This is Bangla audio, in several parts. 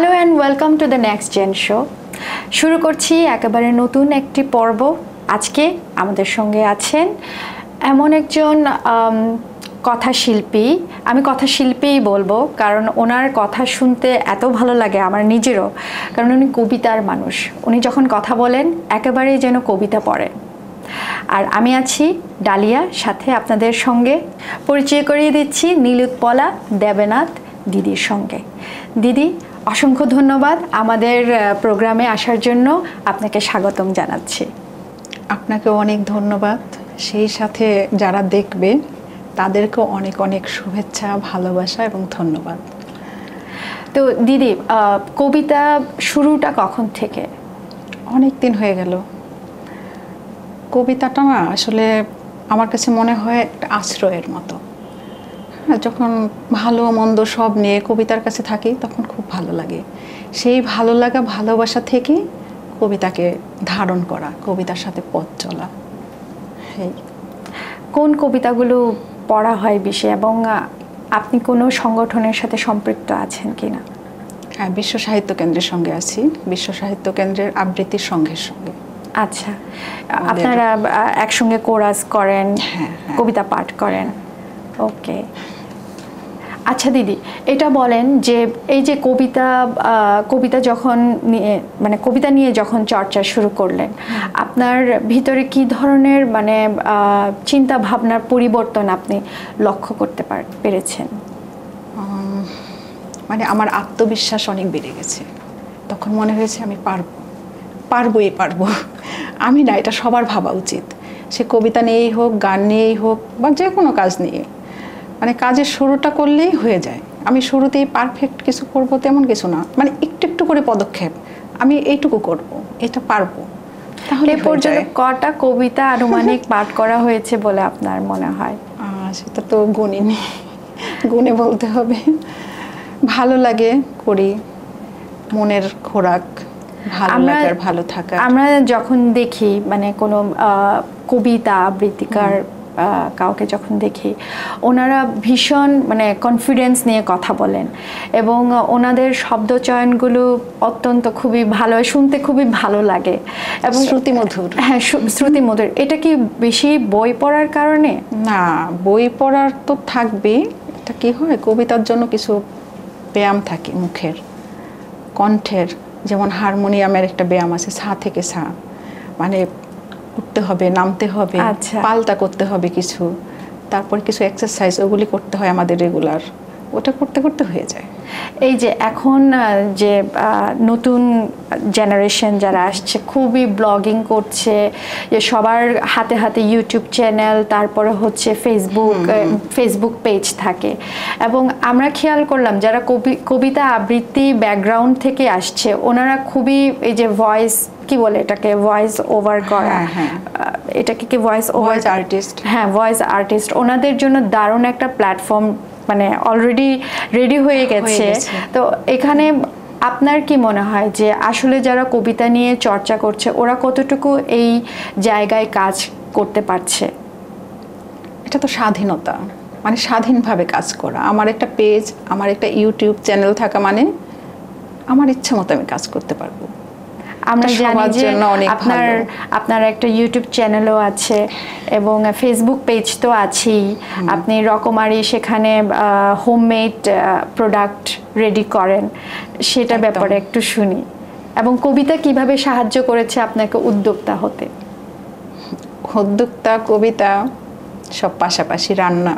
Hello and welcome to the next gen show. শুরু করছি একেবারে নতুন একটি পর্ব। আজকে আমাদের সঙ্গে আছেন এমন একজন কথাশিল্পী। আমি কথাশিল্পীই বলবো, কারণ ওনার কথা শুনতে এত ভালো লাগে আমার নিজেরও, কারণ উনি কবিতার মানুষ। উনি যখন কথা বলেন একেবারেই যেন কবিতা পড়েন। আর আমি আছি ডালিয়া, সাথে আপনাদের সঙ্গে পরিচয় করিয়ে দিচ্ছি নীলুৎপলা দেবনাথ দিদির সঙ্গে। দিদি, অসংখ্য ধন্যবাদ আমাদের প্রোগ্রামে আসার জন্য। আপনাকে স্বাগতম জানাচ্ছি। আপনাকে অনেক ধন্যবাদ, সেই সাথে যারা দেখবে তাদেরকেও অনেক অনেক শুভেচ্ছা, ভালোবাসা এবং ধন্যবাদ। তো দিদি, কবিতা শুরুটা কখন থেকে? অনেক দিন হয়ে গেল। কবিতাটা না আসলে আমার কাছে মনে হয় একটা আশ্রয়ের মতো। যখন ভালো মন্দ সব নিয়ে কবিতার কাছে থাকি তখন খুব ভালো লাগে। সেই ভালো লাগা, ভালোবাসা থেকে কবিতাকে ধারণ করা, কবিতার সাথে পথ চলা। কোন কবিতাগুলো পড়া হয় বেশি, এবং আপনি কোনো সংগঠনের সাথে সম্পৃক্ত আছেন কিনা? হ্যাঁ, বিশ্ব সাহিত্য কেন্দ্রের সঙ্গে আছি, বিশ্ব সাহিত্য কেন্দ্রের আবৃত্তি সংঘের সঙ্গে। আচ্ছা, আপনারা একসঙ্গে কোরাস করেন? হ্যাঁ, কবিতা পাঠ করেন। ওকে। আচ্ছা দিদি, এটা বলেন যে এই যে কবিতা যখন কবিতা নিয়ে যখন চর্চা শুরু করলেন, আপনার ভিতরে কি ধরনের চিন্তা ভাবনার পরিবর্তন আপনি লক্ষ্য করতে পেরেছেন? আমার আত্মবিশ্বাস অনেক বেড়ে গেছে। তখন মনে হয়েছে আমি পারবো। আমি না, এটা সবার ভাবা উচিত। সে কবিতা নিয়েই হোক, গান নিয়েই হোক, বা যে কোনো কাজ নিয়ে, কাজের শুরুটা করলেই হয়ে যায়। আমি শুরুতেই পারফেক্ট কিছু করব তেমন কিছু না, একটু একটু করে পদক্ষেপ, আমি এইটুকু করব, এটা পারবো। তাহলে পর্যন্ত কটা কবিতা আনুমানিক পাঠ করা হয়েছে বলে আপনার মনে হয়? সেটা তো গুণে বলতে হবে। ভালো লাগে করি, মনের খোরাক, ভালো লাগার, ভালো থাকা। আমরা যখন দেখি কোনো কবিতা আবৃত্তিকার কাউকে যখন দেখি, ওনারা ভীষণ কনফিডেন্স নিয়ে কথা বলেন, এবং ওনাদের শব্দচয়নগুলো অত্যন্ত খুবই ভালো, শুনতে খুবই ভালো লাগে এবং শ্রুতিমধুর। হ্যাঁ, শ্রুতিমধুর। এটা কি বেশি বই পড়ার কারণে? না, বই পড়ার তো থাকবেই। এটা কি হয়, কবিতার জন্য কিছু ব্যায়াম থাকে, মুখের, কণ্ঠের। যেমন হারমোনিয়ামের একটা ব্যায়াম আছে, সা থেকে সা, উঠতে হবে, নামতে হবে, পাল্টা করতে হবে কিছু, তারপর কিছু এক্সারসাইজ, ওগুলি করতে হয় আমাদের রেগুলার। ওটা করতে করতে হয়ে যায়। এই যে এখন যে নতুন জেনারেশন যারা আসছে, খুবই ব্লগিং করছে, যে সবার হাতে হাতে ইউটিউব চ্যানেল, তারপরে হচ্ছে ফেসবুক পেজ থাকে, এবং আমরা খেয়াল করলাম যারা কবিতা আবৃত্তি ব্যাকগ্রাউন্ড থেকে আসছে, ওনারা খুবই এই যে ভয়েস, কি বলে এটাকে, ভয়েস ওভার করা, এটাকে কি ভয়েস আর্টিস্ট? হ্যাঁ, ভয়েস আর্টিস্ট। ওনাদের জন্য দারুণ একটা প্ল্যাটফর্ম অলরেডি রেডি হয়ে গেছে। তো এখানে আপনার কি মনে হয় যে আসলে যারা কবিতা নিয়ে চর্চা করছে, ওরা কতটুকু এই জায়গায় কাজ করতে পারছে? এটা তো স্বাধীনতা, স্বাধীনভাবে কাজ করা। আমার একটা পেজ, আমার একটা ইউটিউব চ্যানেল থাকা আমার ইচ্ছা মতো আমি কাজ করতে পারবো। আমরা জানি যে আপনার একটা ইউটিউব চ্যানেলও আছে এবং ফেসবুক পেজ তো আছেই। আপনি রকমারি সেখানে হোমমেড প্রোডাক্ট রেডি করেন, সেটা ব্যাপারে একটু শুনি। এবং কবিতা কিভাবে সাহায্য করেছে আপনাকে উদ্যোক্তা হতে? উদ্যোক্তা, কবিতা সব পাশাপাশি, রান্না,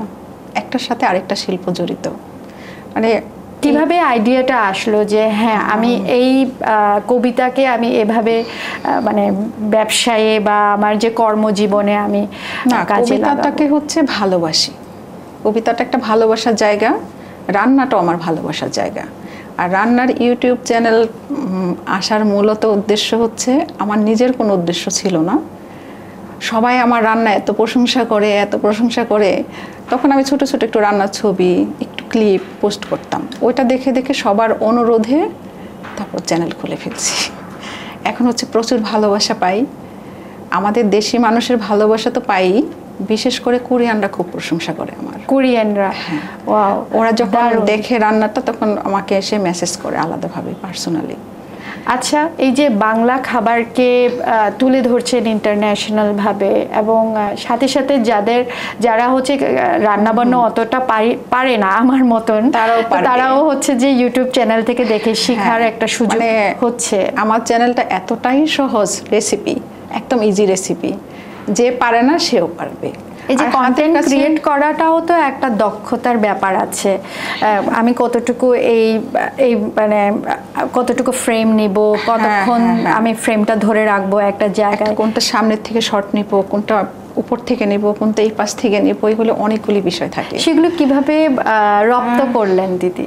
একটার সাথে আরেকটা শিল্প জড়িত। কিভাবে আইডিয়াটা আসলো যে হ্যাঁ, আমি এই কবিতাকে আমি এভাবে ব্যবসায়ে বা আমার যে কর্মজীবনে আমি কাজে লাগাবো? কবিতাটাকে ভালোবাসি। কবিতাটা একটা ভালোবাসার জায়গা, রান্নাটাও আমার ভালোবাসার জায়গা। আর রান্নার ইউটিউব চ্যানেল আসার মূলত উদ্দেশ্য আমার নিজের কোনো উদ্দেশ্য ছিল না। সবাই আমার রান্না এত প্রশংসা করে, তখন আমি ছোট ছোট একটু রান্নার ছবি, একটু ক্লিপ পোস্ট করতাম। ওইটা দেখে দেখে সবার অনুরোধে তারপর চ্যানেল খুলে ফেলছি। এখন প্রচুর ভালোবাসা পাই, আমাদের দেশি মানুষের ভালোবাসা তো পাই, বিশেষ করে কোরিয়ানরা খুব প্রশংসা করে আমার। কোরিয়ানরা? ওয়াও, ওরা যখন দারুণ। দেখে রান্নাটা তখন আমাকে এসে মেসেজ করে আলাদাভাবে পার্সোনালি। আচ্ছা, এই যে বাংলা খাবারকে তুলে ধরছেন ইন্টারন্যাশনাল ভাবে, এবং সাথে সাথে যারা হচ্ছে রান্নাবান্না অতটা পারে না আমার মতন, তারাও হচ্ছে যে ইউটিউব চ্যানেল থেকে দেখে শেখার একটা সুযোগ হচ্ছে। আমার চ্যানেলটা এতটাই সহজ রেসিপি, একদম ইজি রেসিপি, যে পারে না সেও পারবে। এই যে কন্টেন্ট ক্রিয়েট করাটাও তো একটা দক্ষতার ব্যাপার আছে। আমি কতটুকু এই মানে কতটুকু ফ্রেম নিব, কতক্ষণ আমি ফ্রেমটা ধরে রাখবো একটা জায়গায়, কোনটা সামনের থেকে শর্ট নিব, কোনটা উপর থেকে নিব, কোনটা এই পাশ থেকে নিব, এগুলো অনেকগুলি বিষয় থাকে। সেগুলো কিভাবে রপ্ত করলেন দিদি,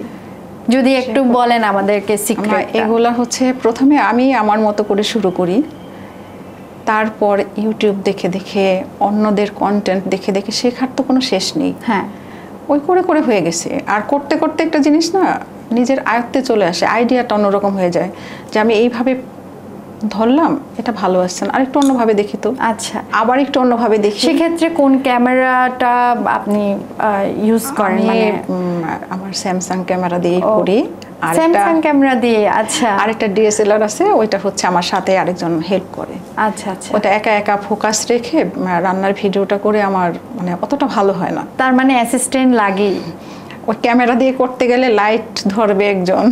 যদি একটু বলেন আমাদেরকে সিক্রেট? এগুলা হচ্ছে প্রথমে আমি আমার মতো করে শুরু করি, তারপর ইউটিউব দেখে দেখে, অন্যদের কন্টেন্ট দেখে দেখে শেখার তো কোনো শেষ নেই। হ্যাঁ, ওই করে করে হয়ে গেছে। আর করতে করতে একটা জিনিস না নিজের আয়ত্তে চলে আসে, আইডিয়াটা অন্যরকম হয়ে যায়, যে আমি এইভাবে ধরলাম, এটা ভালো আসছে না, আরেকটু অন্যভাবে দেখি তো, আচ্ছা, আবার একটু অন্যভাবে দেখি। সেক্ষেত্রে কোন ক্যামেরাটা আপনি ইউজ করেন? মানে আমার স্যামসাং ক্যামেরা দিয়ে করি। স্যামসাং ক্যামেরা দিয়ে? আচ্ছা। আরেকটা ডিএসএলআর আছে, ওইটা হচ্ছে আমার সাথে আরেকজন হেল্প করে। আচ্ছা আচ্ছা। ওটা একা একা ফোকাস রেখে রান্নার ভিডিওটা করে আমার মানে অতটা ভালো হয় না। তার মানে অ্যাসিস্ট্যান্ট লাগেই? ওই ক্যামেরা দিয়ে করতে গেলে লাইট ধরবে একজন।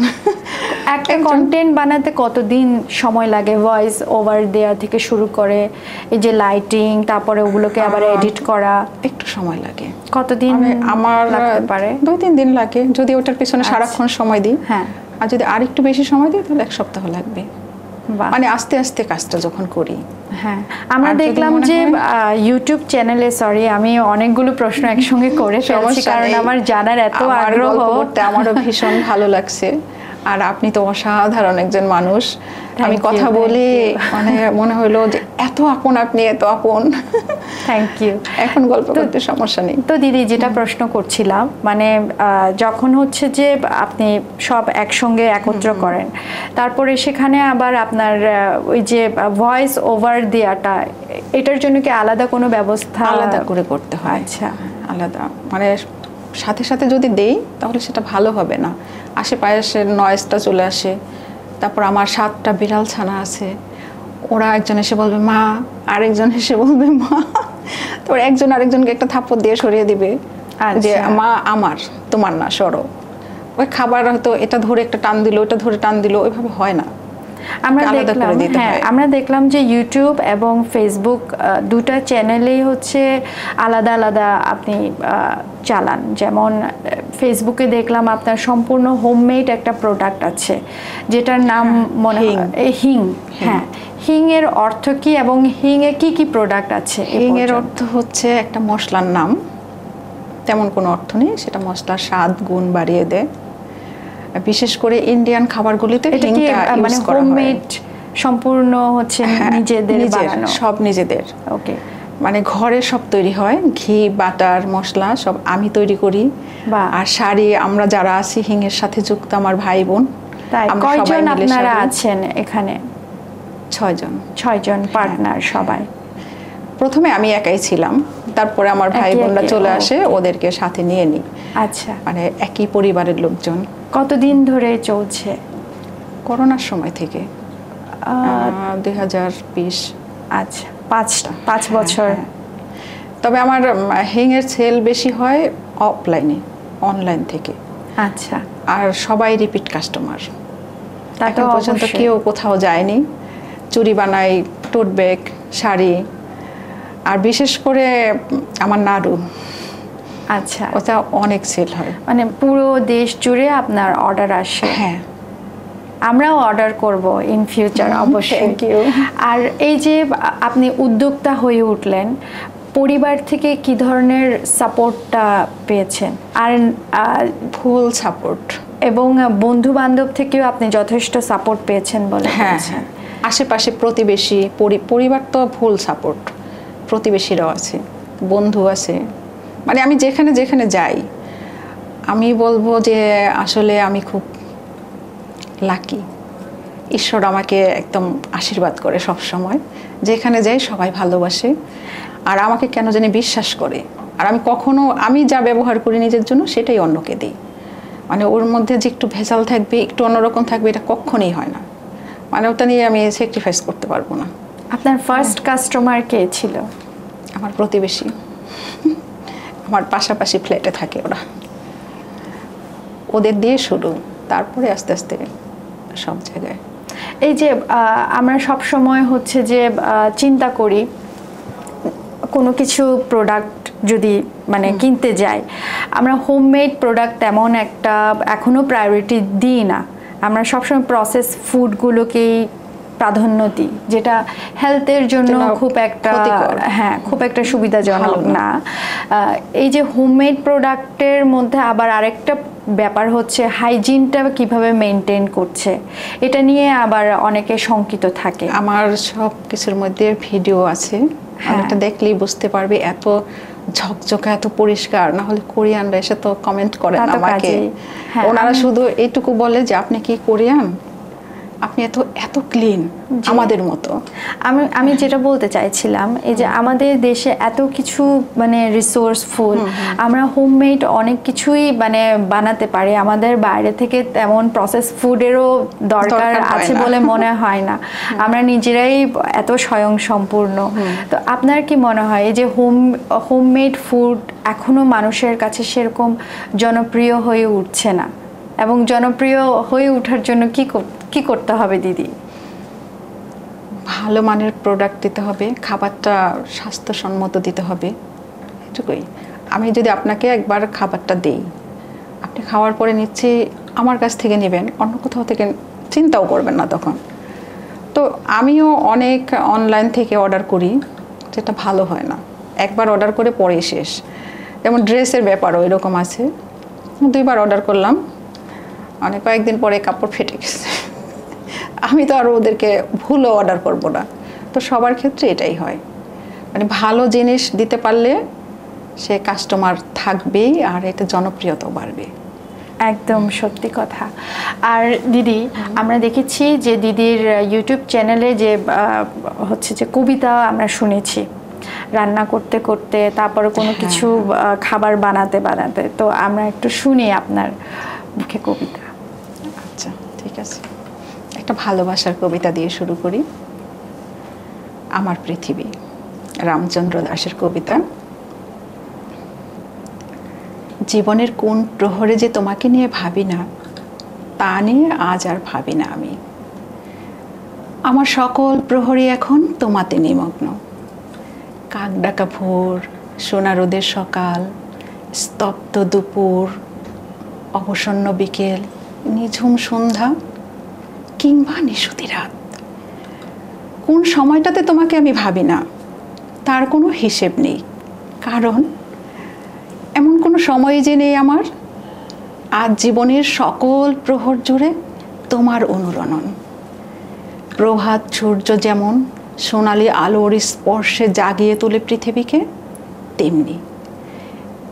একটা কন্টেন্ট বানাতে কতদিন সময় লাগে? ভয়েস ওভার দেওয়া থেকে শুরু করে এই যে লাইটিং, তারপরে ওগুলোকে আবার এডিট করা, একটু সময় লাগে। কতদিন আমার লাগতে পারে? 2-3 দিন লাগে যদি ওটার পিছনে সারাক্ষণ সময় দিই। হ্যাঁ। আর যদি আরেকটু বেশি সময় দিই তাহলে 1 সপ্তাহ লাগবে। মানে আস্তে আস্তে কাজটা যখন করি। হ্যাঁ, আমরা দেখলাম যে ইউটিউব চ্যানেলে, সরি আমি অনেকগুলো প্রশ্ন একসঙ্গে করে ফেলছি কারণ আমার জানার এত আগ্রহ। আমারও ভীষণ ভালো লাগছে। আর আপনি তো অসাধারণ একজন মানুষ। আমি কথা বলে মানে মনে হলো যে এত আপন আপনি, এত আপন। Thank you. এখন গল্প করতে সমস্যা নেই তো দিদি, যেটা প্রশ্ন করছিলাম, মানে যখন হচ্ছে যে আপনি সব একসঙ্গে একত্র করেন, তারপরে সেখানে আবার আপনার ওই যে ভয়েস ওভার দেওয়াটা, এটার জন্য কি আলাদা কোনো ব্যবস্থা? আলাদা করে করতে হয়। আচ্ছা, আলাদা মানে সাথে সাথে যদি দেই তাহলে সেটা ভালো হবে না। আশেপাশের নয়েজটা চলে আসে। তারপর আমার 7টা বিড়াল ছানা আছে, ওরা একজন এসে বলবে মা, আরেকজন এসে বলবে মা, তো একজন আরেকজনকে একটা থাপ্পড় দিয়ে সরিয়ে দিবে যে মা আমার, তোমার না, সরো। ওই খাবার হয়তো এটা ধরে একটা টান দিল, ওটা ধরে টান দিল, ওইভাবে হয় না। আমরা দেখলাম যে ইউটিউব এবং ফেসবুক দুটা চ্যানেলেই হচ্ছে আলাদা আলাদা আপনি চালান। যেমন ফেসবুকে দেখলাম আপনার সম্পূর্ণ হোমমেড একটা প্রোডাক্ট আছে যেটার নাম মনে হয় হিং। হ্যাঁ, হিং এর অর্থ কি এবং হিং এ কি কি প্রোডাক্ট আছে? হিং এর অর্থ হচ্ছে একটা মশলার নাম, তেমন কোনো অর্থ নেই, সেটা মশলার স্বাদ গুণ বাড়িয়ে দেয়। বিশেষ করে ইন্ডিয়ান খাবারগুলিতে হিংটা ইউজ করা হয়। হোমমেড সম্পূর্ণ হচ্ছে নিজেদের বানানো, সব নিজেদের। ওকে, মানে ঘরে সব তৈরি হয়, ঘি, বাটার, মশলা সব আমি তৈরি করি। আর শাড়ি আমরা যারা আছি হিংয়ের সাথে যুক্ত আমার ভাই বোন, আমরা সবাই মিলে। আপনারা আছেন এখানে 6 জন। 6 জন পার্টনার সবাই? প্রথমে আমি একাই ছিলাম, তারপরে আমার ভাই বোনরা চলে আসে, ওদেরকে সাথে নিয়ে নিই। আচ্ছা, মানে একই পরিবারের লোকজন। কতদিন ধরে চলছে? করোনার সময় থেকে, 2020। আচ্ছা, 5 বছর। তবে আমার হিংয়ের সেল বেশি হয় অফলাইনে, অনলাইন থেকে। আচ্ছা। আর সবাই রিপিট কাস্টমার। এখন পর্যন্ত কেউ কোথাও যায়নি। চুড়ি বানাই, টোট ব্যাগ, শাড়ি, আর বিশেষ করে আমার নাড়ু। আচ্ছা, ওটা অনেক সেল হয়। মানে পুরো দেশ জুড়ে আপনার অর্ডার আসে? হ্যাঁ, আমরাও অর্ডার করব ইন ফিউচার অবশ্যই। Thank you. আর এই যে আপনি উদ্যোক্তা হয়ে উঠলেন, পরিবার থেকে কি ধরনের সাপোর্টটা পেয়েছেন? আর ফুল সাপোর্ট। এবং বন্ধু বান্ধব থেকেও আপনি যথেষ্ট সাপোর্ট পেয়েছেন বলে? হ্যাঁ, আশেপাশে প্রতিবেশী, পরিবার তো ফুল সাপোর্ট, প্রতিবেশীরাও আছে, বন্ধু আছে। মানে আমি যেখানে যেখানে যাই আমি বলবো যে আসলে আমি খুব লাকি। ঈশ্বর আমাকে একদম আশীর্বাদ করে সব সময়, যেখানে যাই সবাই ভালোবাসে। আর আমাকে কেন জানি বিশ্বাস করে। আর আমি যা ব্যবহার করি নিজের জন্য সেটাই অন্যকে দিই। মানে ওর মধ্যে যে একটু ভেজাল থাকবে, একটু অন্যরকম থাকবে, এটা কখনোই হয় না। মানে ওটা নিয়ে আমি স্যাক্রিফাইস করতে পারবো না। আপনার ফার্স্ট কাস্টমার কে ছিল? আমার প্রতিবেশী, আমার পাশাপাশি ফ্ল্যাটে থাকে ওরা। ওদের দিয়ে শুরু, তারপরে আস্তে আস্তে সব জায়গায়। এই যে আমরা সব সময় হচ্ছে যে চিন্তা করি কোনো কিছু প্রোডাক্ট যদি মানে কিনতে যাই, আমরা হোমমেড প্রোডাক্ট তেমন একটা এখনও প্রায়োরিটি দিই না। আমরা সবসময় প্রসেস ফুডগুলোকেই প্রাধান্য দিই, যেটা হেলথের জন্য খুব একটা খুব একটা সুবিধাজনক না। এই যে হোমমেড প্রোডাক্টের মধ্যে আবার আরেকটা ব্যাপার হচ্ছে হাইজিনটা কিভাবে মেনটেন করছে, এটা নিয়ে আবার অনেকে শঙ্কিত থাকে। আমার সব কিছুর মধ্যে ভিডিও আছে, এটা দেখলেই বুঝতে পারবে। এত ঝকঝকে, এত পরিষ্কার, না হলে কোরিয়ানরা এসে তো কমেন্ট করে না আমাকে। ওনারা শুধু এইটুকু বলে যে আপনি কি কোরিয়ান, আপনি এত ক্লিন আমাদের মতো। আমি যেটা বলতে চাইছিলাম, এই যে আমাদের দেশে এত কিছু মানে রিসোর্সফুল, আমরা হোমমেড অনেক কিছুই মানে বানাতে পারি। আমাদের বাইরে থেকে তেমন প্রসেস ফুডেরও দরকার আছে বলে মনে হয় না। আমরা নিজেরাই এত স্বয়ংসম্পূর্ণ। তো আপনার কি মনে হয় এই যে হোমমেড ফুড এখনো মানুষের কাছে সেরকম জনপ্রিয় হয়ে উঠছে না, এবং জনপ্রিয় হয়ে ওঠার জন্য কি করতে হবে দিদি? ভালো মানের প্রোডাক্ট দিতে হবে, খাবারটা স্বাস্থ্যসম্মত দিতে হবে, এটুকুই। আমি যদি আপনাকে একবার খাবারটা দেই, আপনি খাওয়ার পরে নিচ্ছি আমার কাছ থেকে নেবেন, অন্য কোথাও থেকে চিন্তাও করবেন না তখন। তো আমিও অনেক অনলাইন থেকে অর্ডার করি, যেটা ভালো হয় না। একবার অর্ডার করে পরেই শেষ। যেমন ড্রেসের ব্যাপারও এরকম আছে, 2বার অর্ডার করলাম, অনেক কয়েকদিন পরে কাপড় ফেটে গেছে। আমি তো আর ওদেরকে ভুলও অর্ডার করব না। তো সবার ক্ষেত্রে এটাই হয়, মানে ভালো জিনিস দিতে পারলে সে কাস্টমার থাকবেই, আর এটা জনপ্রিয়তাও বাড়বে। একদম সত্যি কথা। আর দিদি, আমরা দেখেছি যে দিদির ইউটিউব চ্যানেলে যে হচ্ছে যে কবিতা আমরা শুনেছি রান্না করতে করতে, তারপরে কোনো কিছু খাবার বানাতে বানাতে। তো আমরা একটু শুনি আপনার মুখে কবিতা। আচ্ছা, ঠিক আছে। একটা ভালোবাসার কবিতা দিয়ে শুরু করি। আমার পৃথিবী, রামচন্দ্র দাশের কবিতা। জীবনের কোন প্রহরে যে তোমাকে নিয়ে ভাবি না, তা নিয়ে আজ আর ভাবি না আমি। আমার সকল প্রহরী এখন তোমাতে নিমগ্ন। কাক ডাকা ভোর, সোনা রোদের সকাল, স্তব্ধ দুপুর, অবসন্ন বিকেল, নিঝুম সন্ধ্যা কিংবা নিশুতি রাত, কোন সময়টাতে তোমাকে আমি ভাবি না তার কোনো হিসেব নেই। কারণ এমন কোনো সময় যে নেই আমার। আজ জীবনের সকল প্রহর জুড়ে তোমার অনুরণন। প্রভাত সূর্য যেমন সোনালি আলোর স্পর্শে জাগিয়ে তোলে পৃথিবীকে,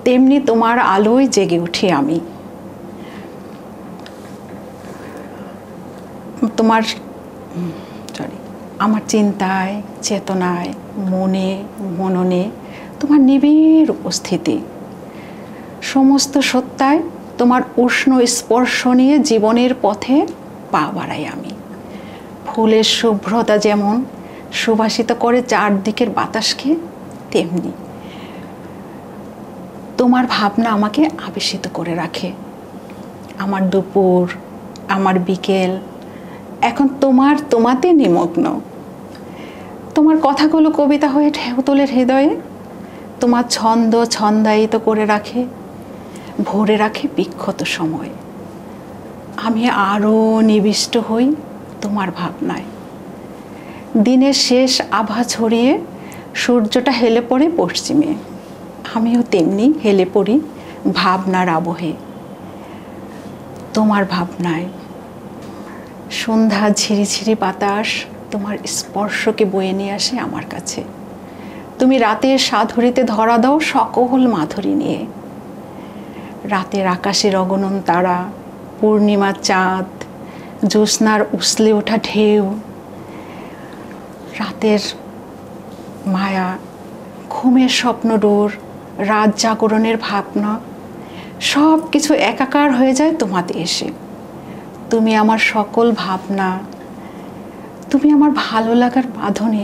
তেমনি তোমার আলোয় জেগে উঠি আমি। আমার চিন্তায়, চেতনায়, মননে তোমার নিবিড় উপস্থিতি। সমস্ত সত্তায় তোমার উষ্ণ স্পর্শ নিয়ে জীবনের পথে পা বাড়াই আমি। ফুলের শুভ্রতা যেমন সুবাসিত করে চারদিকের বাতাসকে, তেমনি তোমার ভাবনা আমাকে আবেশিত করে রাখে। আমার দুপুর, আমার বিকেল এখন তোমাতে নিমগ্ন। তোমার কথাগুলো কবিতা হয়ে ঢেউ তোলে হৃদয়ে। তোমার ছন্দ ছন্দায়িত করে রাখে, ভরে রাখে বিক্ষত সময়। আমি আরও নিবিষ্ট হই তোমার ভাবনায়। দিনের শেষ আভা ছড়িয়ে সূর্যটা হেলে পড়ে পশ্চিমে, আমিও তেমনি হেলে পড়ি ভাবনার আবহে। তোমার ভাবনায় সন্ধ্যা ঝিরিঝিরি বাতাস তোমার স্পর্শকে বয়ে নিয়ে আসে আমার কাছে। তুমি রাতের সাধুরীতে ধরা দাও সকল মাধুরী নিয়ে। রাতের আকাশের অগণন তারা, পূর্ণিমার চাঁদ, জ্যোৎস্নার উছলে ওঠা ঢেউ, রাতের মায়া ঘুমের স্বপ্নডোর, রাত জাগরণের ভাবনা, সব কিছু একাকার হয়ে যায় তোমাতে এসে। তুমি আমার সকল ভাবনা, তুমি আমার ভালো লাগার বাঁধনে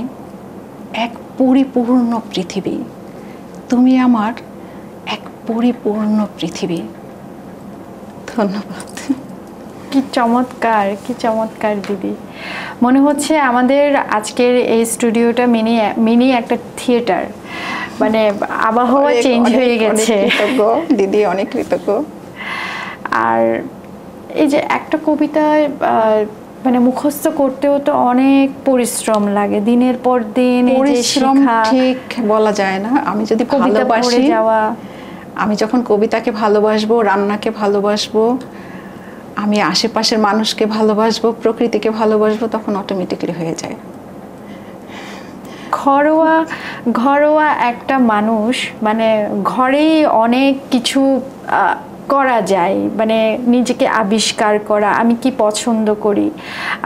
এক পরিপূর্ণ পৃথিবী। তুমি আমার এক পরিপূর্ণ পৃথিবী। ধন্যবাদ। কি চমৎকার, কি চমৎকার দিদি। মনে হচ্ছে আমাদের আজকের এই স্টুডিওটা মিনি একটা থিয়েটার, মানে আবহাওয়া চেঞ্জ হয়ে গেছে। কৃতজ্ঞ দিদি, অনেক কৃতজ্ঞ। আর এই যে একটা কবিতা মানে মুখস্থ করতেও তো অনেক পরিশ্রম লাগে, দিনের পর দিন পরিশ্রম ঠিক বলা যায় না। আমি যদি ভালোবাসি, আমি যখন কবিতাকে ভালোবাসবো, রান্নাকে ভালোবাসবো, আমি আশেপাশের মানুষকে ভালোবাসবো, প্রকৃতিকে ভালোবাসবো, তখন অটোমেটিক্যালি হয়ে যায়। ঘরোয়া একটা মানুষ, মানে ঘরেই অনেক কিছু করা যায়, মানে নিজেকে আবিষ্কার করা, আমি কি পছন্দ করি,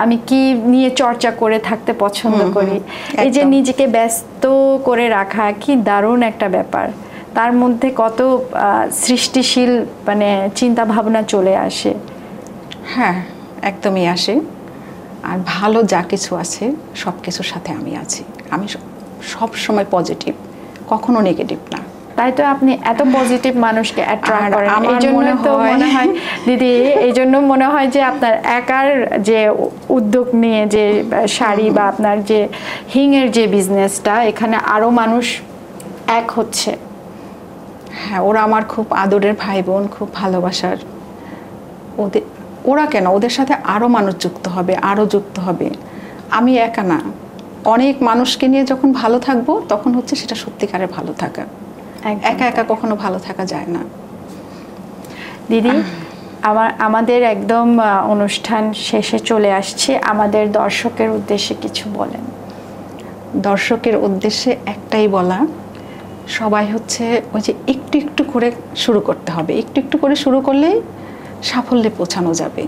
আমি কি নিয়ে চর্চা করে থাকতে পছন্দ করি, এই যে নিজেকে ব্যস্ত করে রাখা, কি দারুণ একটা ব্যাপার। তার মধ্যে কত সৃষ্টিশীল মানে চিন্তা ভাবনা চলে আসে। হ্যাঁ, একদমই আসে। আর ভালো যা কিছু আছে সব কিছুর সাথে আমি আছি। আমি সব সময় পজিটিভ, কখনো নেগেটিভ না। তাই তো আপনি এত পজিটিভ মানুষকে অ্যাট্রাক্ট করেন। এই জন্য তো মনে হয় দিদি, এই জন্য মনে হয় যে আপনার একার যে উদ্যোগ নিয়ে যে শাড়ি বা আপনার যে হিংয়ের যে বিজনেসটা, এখানে আরো মানুষ এক হচ্ছে। হ্যাঁ, ওরা আমার খুব আদরের ভাই বোন, খুব ভালোবাসার। ওরা কেন, ওদের সাথে আরো মানুষ যুক্ত হবে, আরো যুক্ত হবে। আমি একা না, অনেক মানুষকে নিয়ে যখন ভালো থাকবো তখন হচ্ছে সেটা সত্যিকারের ভালো থাকা। একা একা কখনো ভালো থাকা যায় না। দিদি, আমাদের একদম অনুষ্ঠান শেষে চলে আসছে, আমাদের দর্শকের উদ্দেশ্যে কিছু বলেন। দর্শকের উদ্দেশ্যে একটাই বলা, সবাই হচ্ছে ওই যে একটু একটু করে শুরু করতে হবে। একটু একটু করে শুরু করলেই সাফল্যে পৌঁছানো যাবে।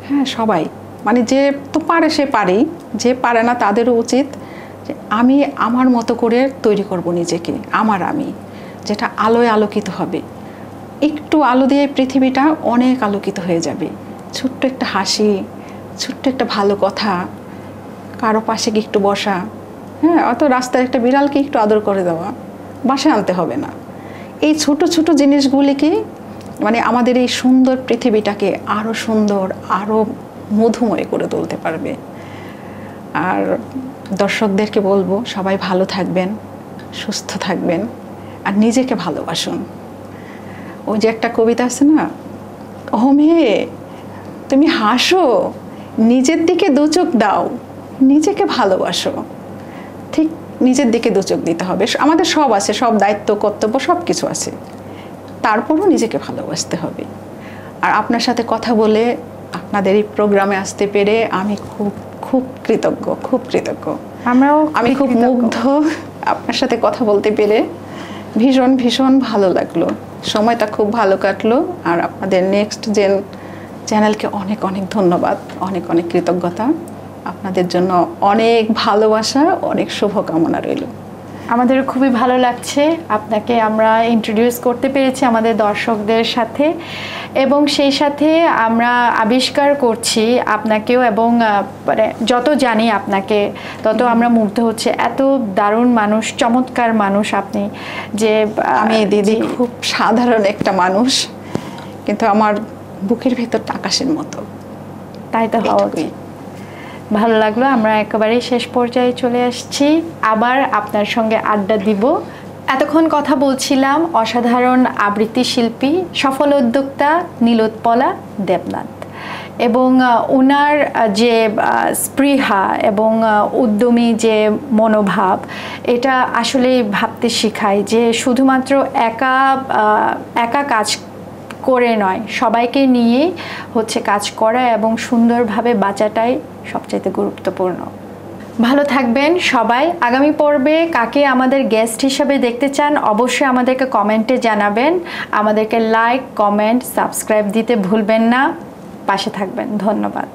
হ্যাঁ, সবাই মানে যে তো পারে সে পারেই, যে পারে না তাদেরও উচিত যে আমি আমার মতো করে তৈরি করব নিজেকে, আমি যেটা আলোয় আলোকিত হবে। একটু আলো দিয়ে পৃথিবীটা অনেক আলোকিত হয়ে যাবে। ছোট্ট একটা হাসি, ছোট্ট একটা ভালো কথা, কারো পাশে কি একটু বসা, হ্যাঁ, অত রাস্তায় একটা বিড়ালকে একটু আদর করে দেওয়া, বাসায় আনতে হবে না। এই ছোট ছোট জিনিসগুলিকে মানে আমাদের এই সুন্দর পৃথিবীটাকে আরো সুন্দর, আরো মধুময় করে তুলতে পারবে। আর দর্শকদেরকে বলবো, সবাই ভালো থাকবেন, সুস্থ থাকবেন, আর নিজেকে ভালোবাসুন। ওই যে একটা কবিতা আছে না, ও মেয়ে তুমি হাসো, নিজের দিকে দু চোখ দাও, নিজেকে ভালোবাসো। ঠিক নিজের দিকে দু চোখ দিতে হবে। আমাদের সব আছে, সব দায়িত্ব কর্তব্য সব কিছু আছে, তারপরও নিজেকে ভালোবাসতে হবে। আর আপনার সাথে কথা বলে, আপনাদের এই প্রোগ্রামে আসতে পেরে আমি খুব খুব কৃতজ্ঞ, খুব কৃতজ্ঞ। আমি খুব মুগ্ধ আপনার সাথে কথা বলতে পেরে। ভীষণ ভীষণ ভালো লাগলো, সময়টা খুব ভালো কাটলো। আর আপনাদের নেক্সট জেন চ্যানেলকে অনেক অনেক ধন্যবাদ, অনেক অনেক কৃতজ্ঞতা। আপনাদের জন্য অনেক ভালোবাসা, অনেক শুভকামনা রইল। আমাদের খুবই ভালো লাগছে আপনাকে আমরা ইন্ট্রোডিউস করতে পেরেছি আমাদের দর্শকদের সাথে, এবং সেই সাথে আমরা আবিষ্কার করছি আপনাকেও, এবং মানে যত জানি আপনাকে তত আমরা মুগ্ধ হচ্ছে। এত দারুণ মানুষ, চমৎকার মানুষ আপনি। যে আমি দিদি খুব সাধারণ একটা মানুষ, কিন্তু আমার বুকের ভেতরটা আকাশের মতো। তাই তো হওয়া উচিত। ভালো লাগলো। আমরা একেবারেই শেষ পর্যায়ে চলে আসছি, আবার আপনার সঙ্গে আড্ডা দিব। এতক্ষণ কথা বলছিলাম অসাধারণ আবৃত্তি শিল্পী, সফল উদ্যোক্তা নীলোৎপলা দেবনাথ, এবং ওনার যে স্পৃহা এবং উদ্যমী যে মনোভাব, এটা আসলে ভাবতে শেখায় যে শুধুমাত্র একা কাজ করে নয়, সবাইকে নিয়ে হচ্ছে কাজ করা এবং সুন্দরভাবে বাঁচাটাই সবচেয়ে গুরুত্বপূর্ণ। ভালো থাকবেন সবাই। আগামী পর্বে কাকে আমাদের গেস্ট হিসেবে দেখতে চান অবশ্যই আমাদেরকে কমেন্টে জানাবেন। আমাদেরকে লাইক, কমেন্ট, সাবস্ক্রাইব দিতে ভুলবেন না। পাশে থাকবেন। ধন্যবাদ।